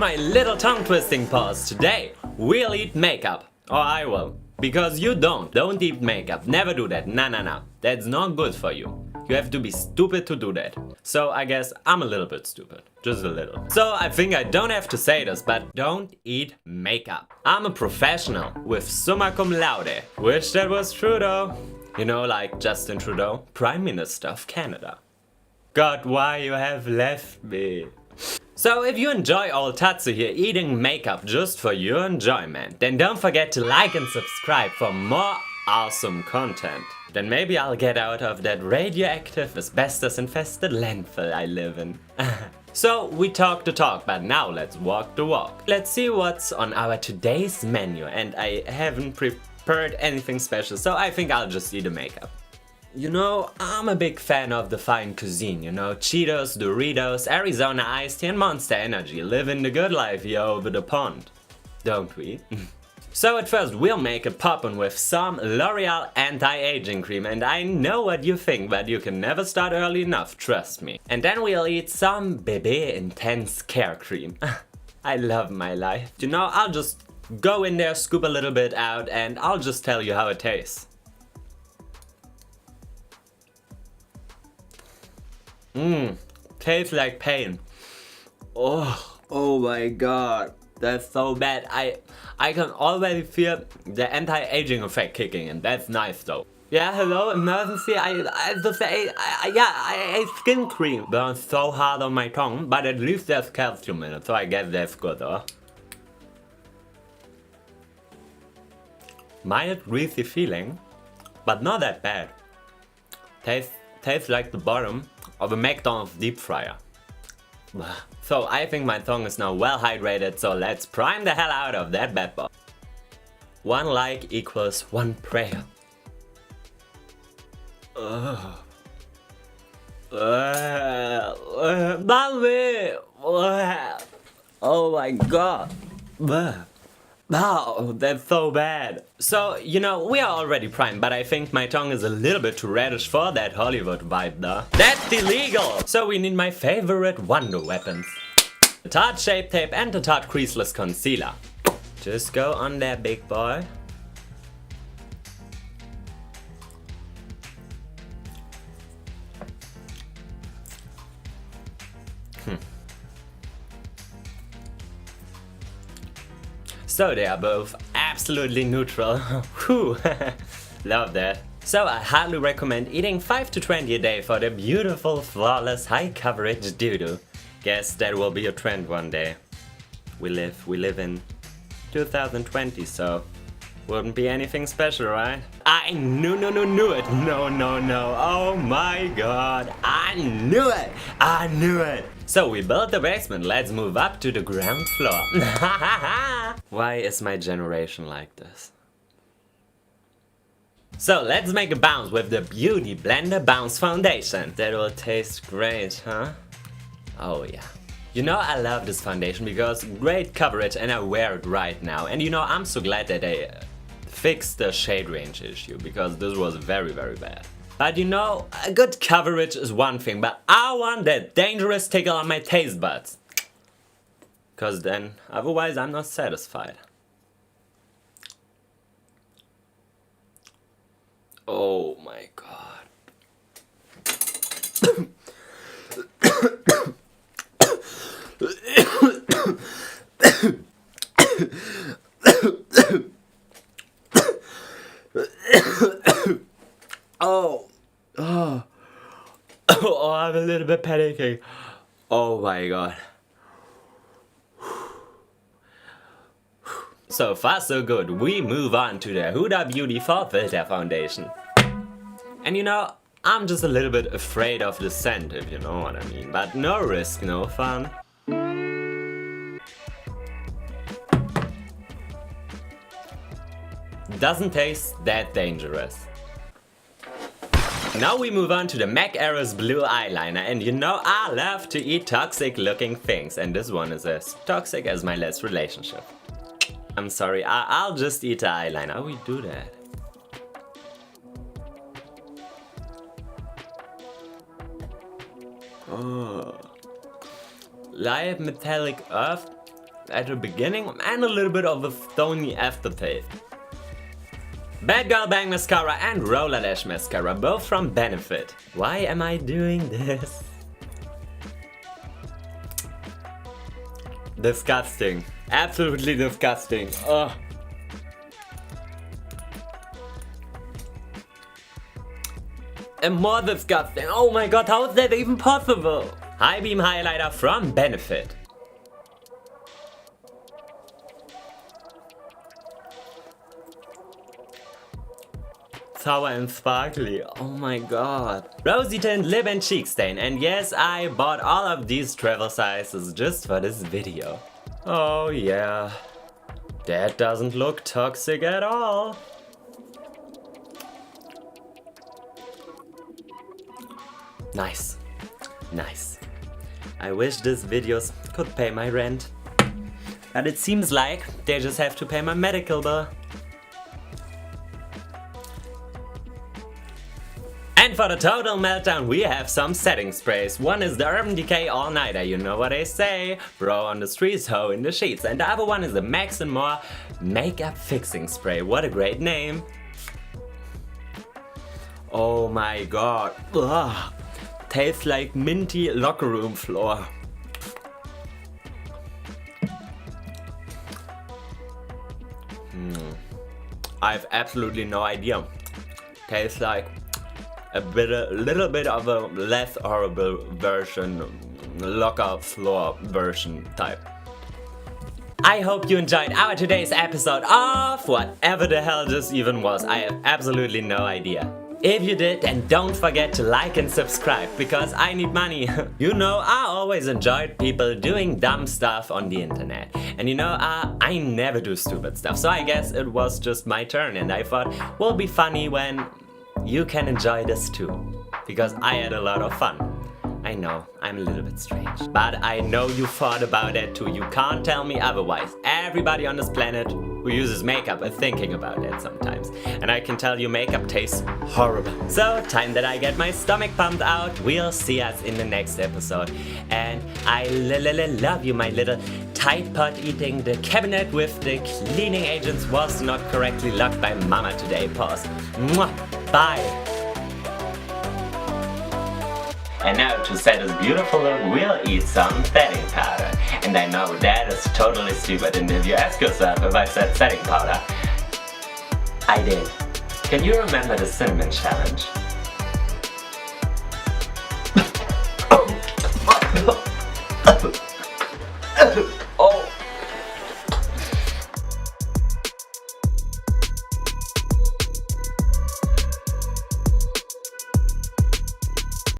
my little tongue twisting paws. Today we'll eat makeup. Or I will. Because you don't. Don't eat makeup. Never do that. Nah. That's not good for you. You have to be stupid to do that. So I guess I'm a little bit stupid. Just a little. So I think I don't have to say this, but don't eat makeup. I'm a professional with summa cum laude. Wish that was true though. You know, like Justin Trudeau, Prime Minister of Canada. God, why you have left me. So if you enjoy old Tatzo here eating makeup just for your enjoyment, then don't forget to like and subscribe for more awesome content. Then maybe I'll get out of that radioactive asbestos infested landfill I live in. So we talk the talk, but now let's walk the walk. Let's see what's on our today's menu, and I haven't prepared anything special, so I think I'll just eat the makeup. You know, I'm a big fan of the fine cuisine, you know, Cheetos, Doritos, Arizona iced tea and Monster Energy, living the good life here over the pond. Don't we? So at first we'll make it poppin' with some L'Oreal anti-aging cream, and I know what you think, but you can never start early enough, trust me. And then we'll eat some Bebe Intense Care Cream. I love my life. You know, I'll just go in there, scoop a little bit out, and I'll just tell you how it tastes. Tastes like pain. Oh my god, that's so bad. I can already feel the anti-aging effect kicking in. That's nice though. Yeah, hello, emergency. I just ate, I ate skin cream. Burns so hard on my tongue, but at least there's calcium in it, so I guess that's good, huh? Mild greasy feeling, but not that bad. Tastes like the bottom of a McDonald's deep fryer. So I think my tongue is now well hydrated, so let's prime the hell out of that bad boy. One like equals one prayer. Oh my god. Oh, that's so bad. So, you know, we are already primed, but I think my tongue is a little bit too reddish for that Hollywood vibe though. That's illegal! So we need my favorite wonder weapons. The Tarte Shape Tape and the Tarte Creaseless Concealer. Just go on there, big boy. So they are both absolutely neutral. Whew, love that. So I highly recommend eating 5 to 20 a day for the beautiful, flawless, high coverage doo-doo. Guess that will be a trend one day. We live in 2020, so wouldn't be anything special, right? I knew it. No. Oh my god. I knew it. So we built the basement, let's move up to the ground floor. Why is my generation like this? So let's make a bounce with the Beauty Blender Bounce Foundation. That will taste great, huh? Oh yeah. You know, I love this foundation because great coverage and I wear it right now. And you know, I'm so glad that they fixed the shade range issue because this was very bad. But you know, a good coverage is one thing, but I want that dangerous tickle on my taste buds. Cause then, otherwise I'm not satisfied. Oh my god. Oh, I'm a little bit panicking. Oh my god. So far so good, we move on to the Huda Beauty for Filter Foundation. And you know, I'm just a little bit afraid of the scent, if you know what I mean. But no risk, no fun. Doesn't taste that dangerous. Now we move on to the MAC Aeros Blue Eyeliner, and you know I love to eat toxic looking things, and this one is as toxic as my last relationship. I'm sorry, I'll just eat the eyeliner. How we do that? Oh. Light metallic earth at the beginning and a little bit of a stony aftertaste. Bad Girl Bang Mascara and Roller Lash Mascara, both from Benefit. Why am I doing this? Disgusting. Absolutely disgusting. Ugh. And more disgusting. Oh my god, how is that even possible? High Beam Highlighter from Benefit. Sour and sparkly. Oh my god. Rosy tint lip and cheek stain. And yes, I bought all of these travel sizes just for this video. Oh yeah. That doesn't look toxic at all. Nice. Nice. I wish these videos could pay my rent. But it seems like they just have to pay my medical bill. And for the total meltdown we have some setting sprays. One is the Urban Decay All Nighter, you know what they say. Bro on the streets, hoe in the sheets. And the other one is the Max and More Makeup Fixing Spray. What a great name. Oh my god. Ugh. Tastes like minty locker room floor. I have absolutely no idea. Tastes like a little bit of a less horrible version, locker floor version type. I hope you enjoyed our today's episode of whatever the hell this even was. I have absolutely no idea. If you did, then don't forget to like and subscribe, because I need money. You know, I always enjoyed people doing dumb stuff on the internet. And you know, I never do stupid stuff, so I guess it was just my turn, and I thought, will be funny when you can enjoy this too. Because I had a lot of fun. I know, I'm a little bit strange. But I know you thought about it too, you can't tell me otherwise. Everybody on this planet who uses makeup is thinking about it sometimes. And I can tell you makeup tastes horrible. So, time that I get my stomach pumped out, we'll see us in the next episode. And I love you, my little Tide Pod eating. The cabinet with the cleaning agents was not correctly locked by Mama today. Pause. Mwah. Bye. And now to set this beautiful look, we'll eat some setting powder. And I know that is totally stupid, and if you ask yourself if I said setting powder, I did. Can you remember the cinnamon challenge? Oh.